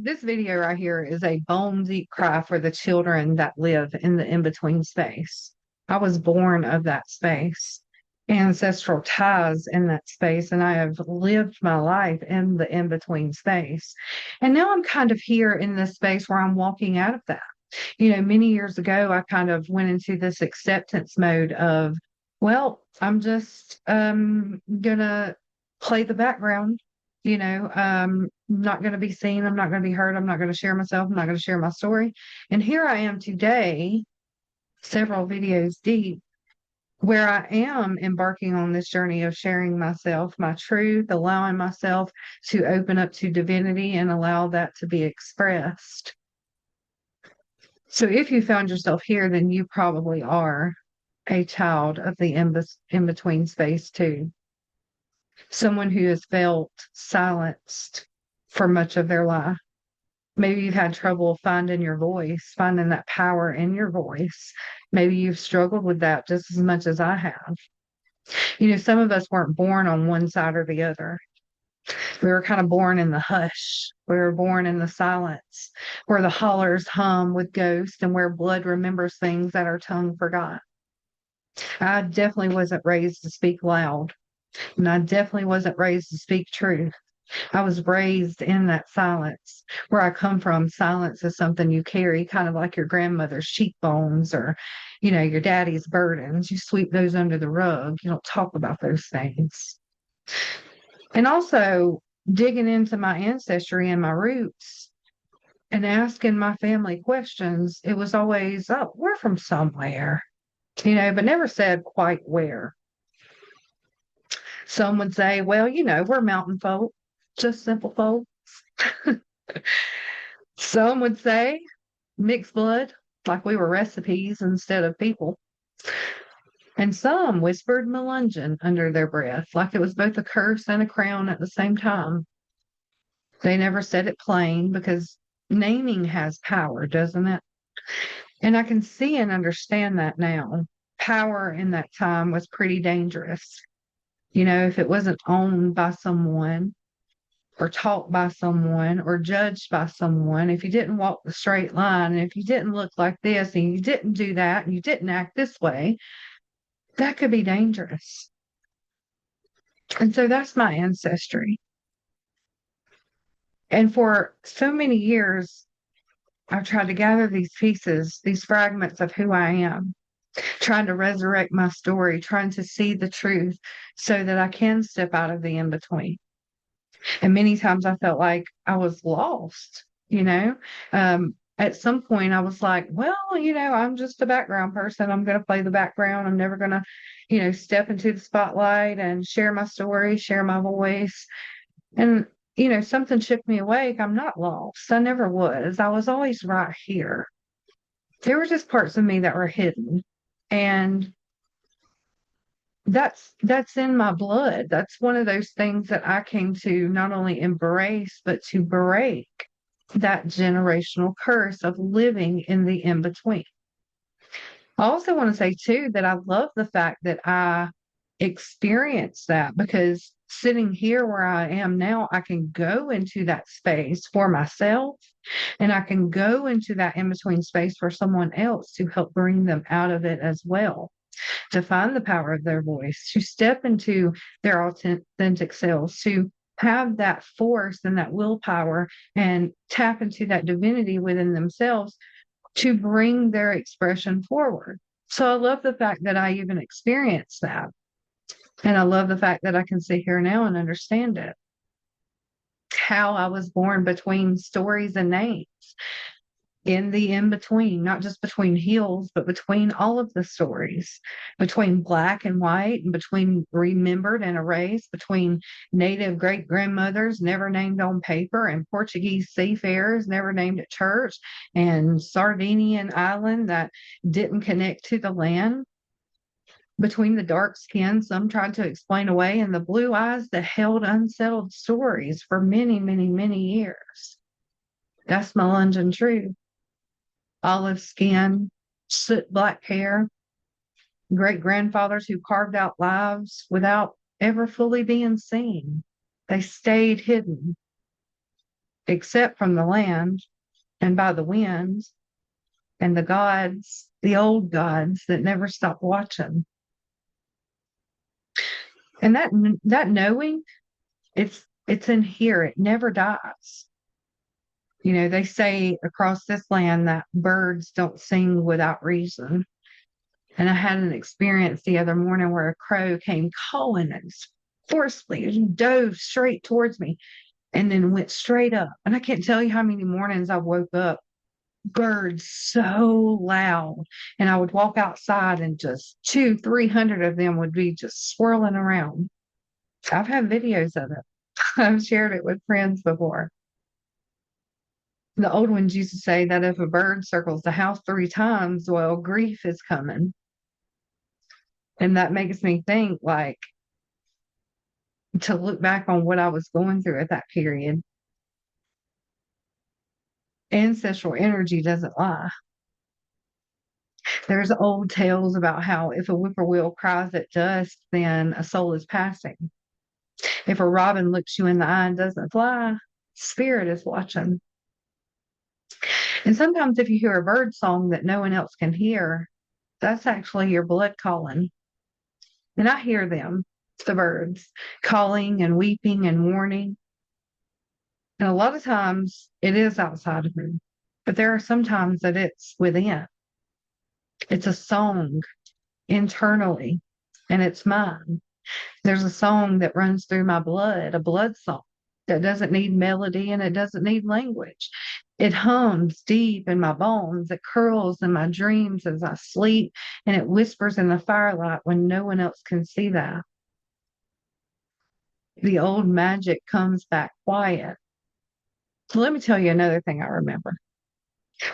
this video right here is a bone deep cry for the children that live in the in-between space. I was born of that space, ancestral ties in that space, and I have lived my life in the in-between space. And now I'm kind of here in this space where I'm walking out of that. Many years ago, I kind of went into this acceptance mode of, well, I'm just gonna play the background. Not going to be seen. I'm not going to be heard. I'm not going to share myself. I'm not going to share my story. And here I am today, several videos deep, where I am embarking on this journey of sharing myself, my truth, allowing myself to open up to divinity and allow that to be expressed. So if you found yourself here, then you probably are a child of the in-between space too. Someone who has felt silenced for much of their life. Maybe you've had trouble finding your voice, finding that power in your voice. Maybe you've struggled with that just as much as I have. Some of us weren't born on one side or the other. We were kind of born in the hush. We were born in the silence, where the hollers hum with ghosts and where blood remembers things that our tongue forgot. I definitely wasn't raised to speak loud, and I definitely wasn't raised to speak truth. I was raised in that silence. Where I come from, silence is something you carry, kind of like your grandmother's cheekbones or, your daddy's burdens. You sweep those under the rug. You don't talk about those things. And also digging into my ancestry and my roots and asking my family questions, it was always, oh, we're from somewhere, but never said quite where. Some would say, well, we're mountain folk, just simple folk. Some would say mixed blood, like we were recipes instead of people. And some whispered Melungeon under their breath, like it was both a curse and a crown at the same time. They never said it plain because naming has power, doesn't it? And I can see and understand that now. Power in that time was pretty dangerous. If it wasn't owned by someone, or taught by someone, or judged by someone, if you didn't walk the straight line, and if you didn't look like this, and you didn't do that, and you didn't act this way, that could be dangerous. And so that's my ancestry. And for so many years, I've tried to gather these pieces, these fragments of who I am, trying to resurrect my story, trying to see the truth so that I can step out of the in-between. And many times I felt like I was lost, At some point I was like, well, I'm just a background person. I'm going to play the background. I'm never going to, step into the spotlight and share my story, share my voice. And, something shook me awake. I'm not lost. I never was. I was always right here. There were just parts of me that were hidden. And that's in my blood. That's one of those things that I came to not only embrace, but to break that generational curse of living in the in-between. I also want to say too that I love the fact that I experienced that, because sitting here where I am now, I can go into that space for myself, and I can go into that in-between space for someone else to help bring them out of it as well, to find the power of their voice, to step into their authentic selves, to have that force and that willpower and tap into that divinity within themselves to bring their expression forward. So I love the fact that I even experienced that. And I love the fact that I can sit here now and understand it. How I was born between stories and names, in the in-between, not just between heels, but between all of the stories, between black and white, and between remembered and erased, between native great-grandmothers never named on paper, and Portuguese seafarers never named at church, and Sardinian island that didn't connect to the land, between the dark skin some tried to explain away, and the blue eyes that held unsettled stories for many, many, many years. That's my London truth. Olive skin, soot black hair, great grandfathers who carved out lives without ever fully being seen. They stayed hidden. except from the land and by the winds and the gods, the old gods that never stop watching. And that knowing, it's in here. It never dies. You know, they say across this land that birds don't sing without reason. And I had an experience the other morning where a crow came calling and forcefully and dove straight towards me and then went straight up. And I can't tell you how many mornings I woke up, birds so loud. And I would walk outside and just 200-300 of them would be just swirling around. I've had videos of it. I've shared it with friends before. The old ones used to say that if a bird circles the house 3 times, well, grief is coming. And that makes me think, like, to look back on what I was going through at that period. Ancestral energy doesn't lie. There's old tales about how if a whippoorwill cries at dusk, then a soul is passing. If a robin looks you in the eye and doesn't fly, spirit is watching. And sometimes if you hear a bird song that no one else can hear, that's actually your blood calling. And I hear them, the birds, calling and weeping and warning. And a lot of times it is outside of me, but there are some times that it's within. It's a song internally, and it's mine. There's a song that runs through my blood, a blood song that doesn't need melody and it doesn't need language. It hums deep in my bones. It curls in my dreams as I sleep, and it whispers in the firelight when no one else can see that. The old magic comes back quiet. So let me tell you another thing I remember.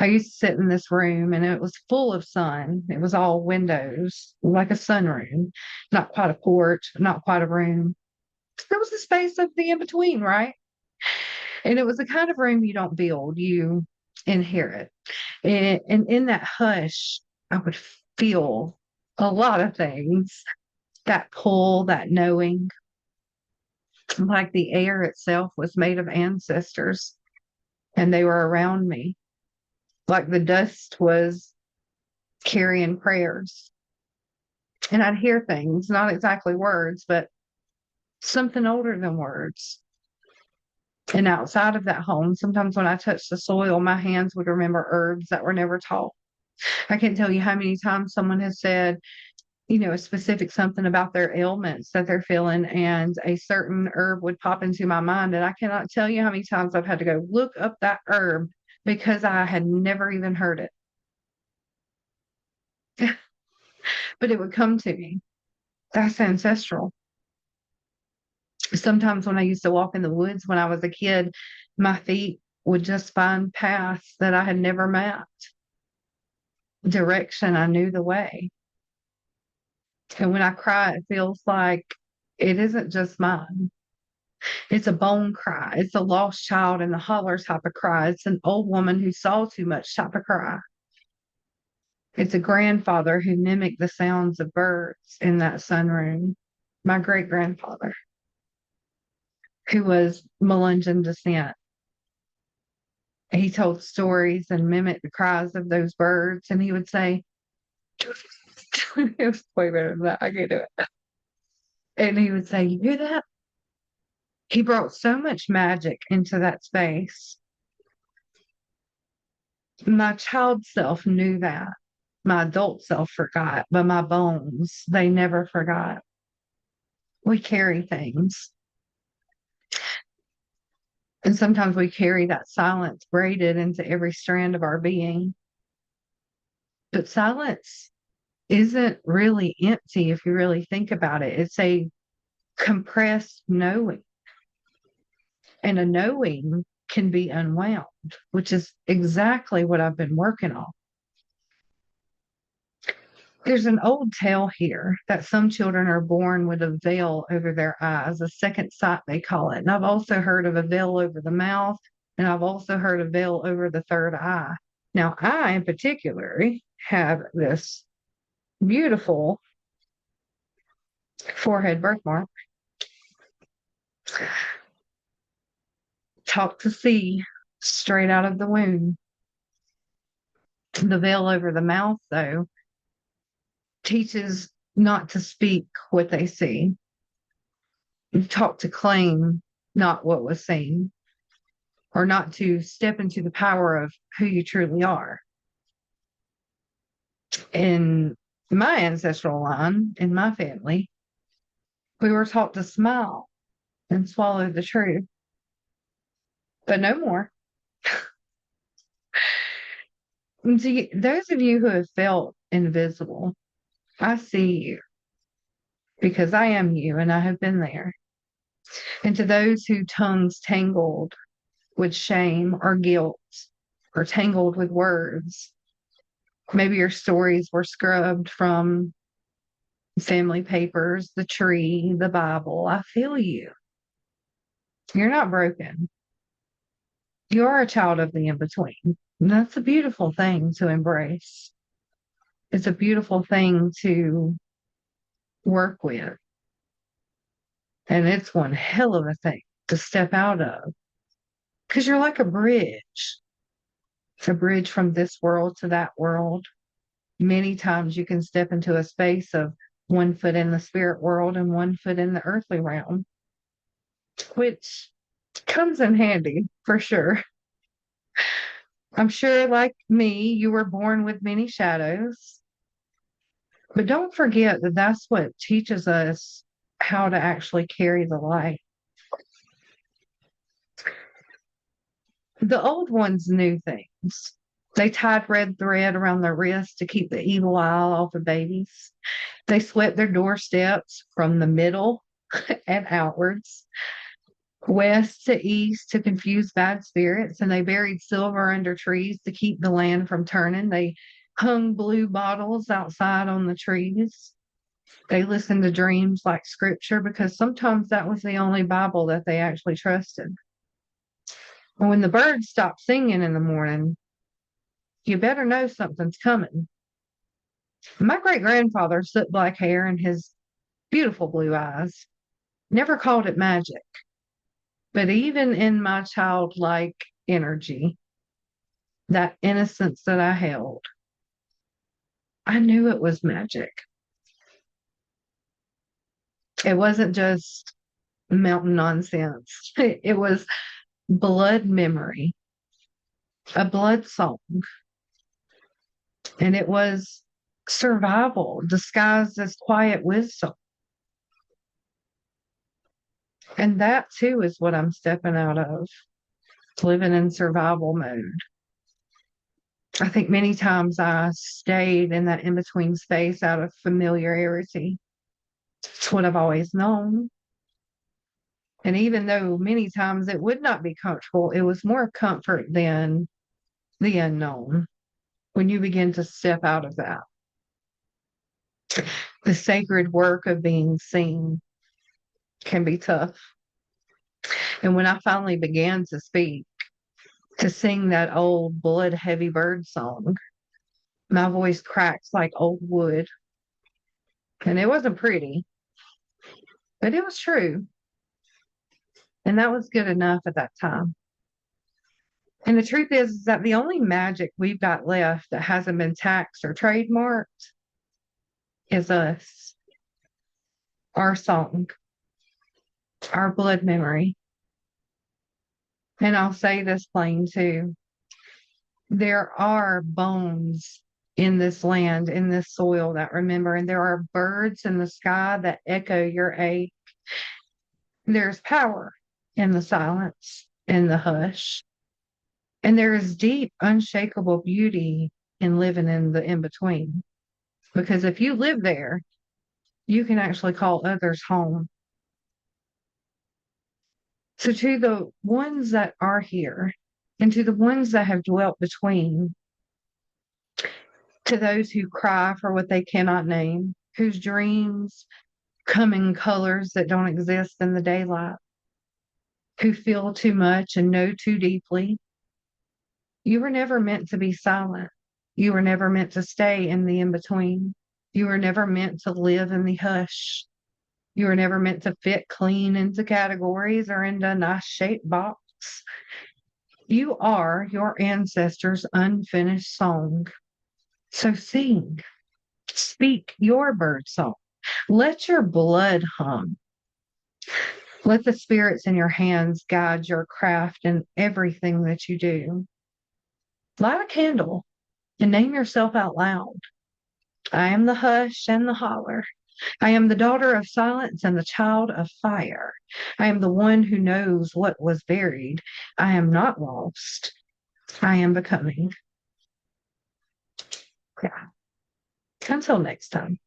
I used to sit in this room and it was full of sun. It was all windows, like a sunroom, not quite a porch, not quite a room. There was a space of the in between, right? And it was the kind of room you don't build, you inherit. And in that hush, I would feel a lot of things, that pull, that knowing, like the air itself was made of ancestors and they were around me, like the dust was carrying prayers. And I'd hear things, not exactly words, but something older than words. And outside of that home, sometimes when I touched the soil, my hands would remember herbs that were never taught. I can't tell you how many times someone has said, you know, a specific something about their ailments that they're feeling, and a certain herb would pop into my mind. And I cannot tell you how many times I've had to go look up that herb because I had never even heard it. But it would come to me. That's ancestral. Sometimes when I used to walk in the woods when I was a kid, my feet would just find paths that I had never mapped. Direction, I knew the way. And when I cry, it feels like it isn't just mine. It's a bone cry. It's a lost child in the holler type of cry. It's an old woman who saw too much type of cry. It's a grandfather who mimicked the sounds of birds in that sunroom. My great grandfather, who was Melungeon descent. He told stories and mimicked the cries of those birds, and he would say, it was way better than that. I can't do it. And he would say, "You hear that?" He brought so much magic into that space. My child self knew that. My adult self forgot, but my bones, they never forgot. We carry things. And sometimes we carry that silence braided into every strand of our being. But silence isn't really empty if you really think about it. It's a compressed knowing. And a knowing can be unwound, which is exactly what I've been working on. There's an old tale here that some children are born with a veil over their eyes, a second sight, they call it. And I've also heard of a veil over the mouth, and I've also heard a veil over the third eye. Now, I in particular have this beautiful forehead birthmark taught to see straight out of the womb. The veil over the mouth, though, teaches not to speak what they see, taught to claim not what was seen, or not to step into the power of who you truly are. In my ancestral line, in my family, we were taught to smile and swallow the truth, but no more. See, those of you who have felt invisible, I see you because I am you and I have been there. And to those whose tongues tangled with shame or guilt or tangled with words, maybe your stories were scrubbed from family papers, the tree, the Bible. I feel you. You're not broken. You are a child of the in-between. And that's a beautiful thing to embrace. It's a beautiful thing to work with. And it's one hell of a thing to step out of. Because you're like a bridge. It's a bridge from this world to that world. Many times you can step into a space of 1 foot in the spirit world and 1 foot in the earthly realm, which comes in handy for sure. I'm sure, like me, you were born with many shadows, but don't forget that that's what teaches us how to actually carry the light. The old ones knew things. They tied red thread around their wrists to keep the evil eye off of babies. They swept their doorsteps from the middle and outwards, west to east to confuse bad spirits, and they buried silver under trees to keep the land from turning. They hung blue bottles outside on the trees. They listened to dreams like scripture because sometimes that was the only Bible that they actually trusted. And when the birds stop singing in the morning, you better know something's coming. My great-grandfather, soot black hair and his beautiful blue eyes, never called it magic. But even in my childlike energy, that innocence that I held, I knew it was magic. It wasn't just mountain nonsense. It was blood memory, a blood song. And it was survival disguised as quiet wisdom. And that too is what I'm stepping out of, living in survival mode. I think many times I stayed in that in-between space out of familiarity. It's what I've always known. And even though many times it would not be comfortable, it was more comfort than the unknown when you begin to step out of that. The sacred work of being seen can be tough. And when I finally began to speak, to sing that old blood-heavy bird song, my voice cracks like old wood. And it wasn't pretty, but it was true. And that was good enough at that time. And the truth is that the only magic we've got left that hasn't been taxed or trademarked is us, our song, our blood memory. And I'll say this plain too. There are bones in this land, in this soil that remember, and there are birds in the sky that echo your ache. There's power in the silence, in the hush. And there is deep, unshakable beauty in living in the in-between. Because if you live there, you can actually call others home. So to the ones that are here, and to the ones that have dwelt between, to those who cry for what they cannot name, whose dreams come in colors that don't exist in the daylight, who feel too much and know too deeply, you were never meant to be silent. You were never meant to stay in the in-between. You were never meant to live in the hush. You were never meant to fit clean into categories or into a nice shaped box. You are your ancestors' unfinished song. So sing, speak your bird song. Let your blood hum. Let the spirits in your hands guide your craft and everything that you do. Light a candle and name yourself out loud. I am the hush and the holler. I am the daughter of silence and the child of fire. I am the one who knows what was buried. I am not lost. I am becoming. Yeah. Until next time.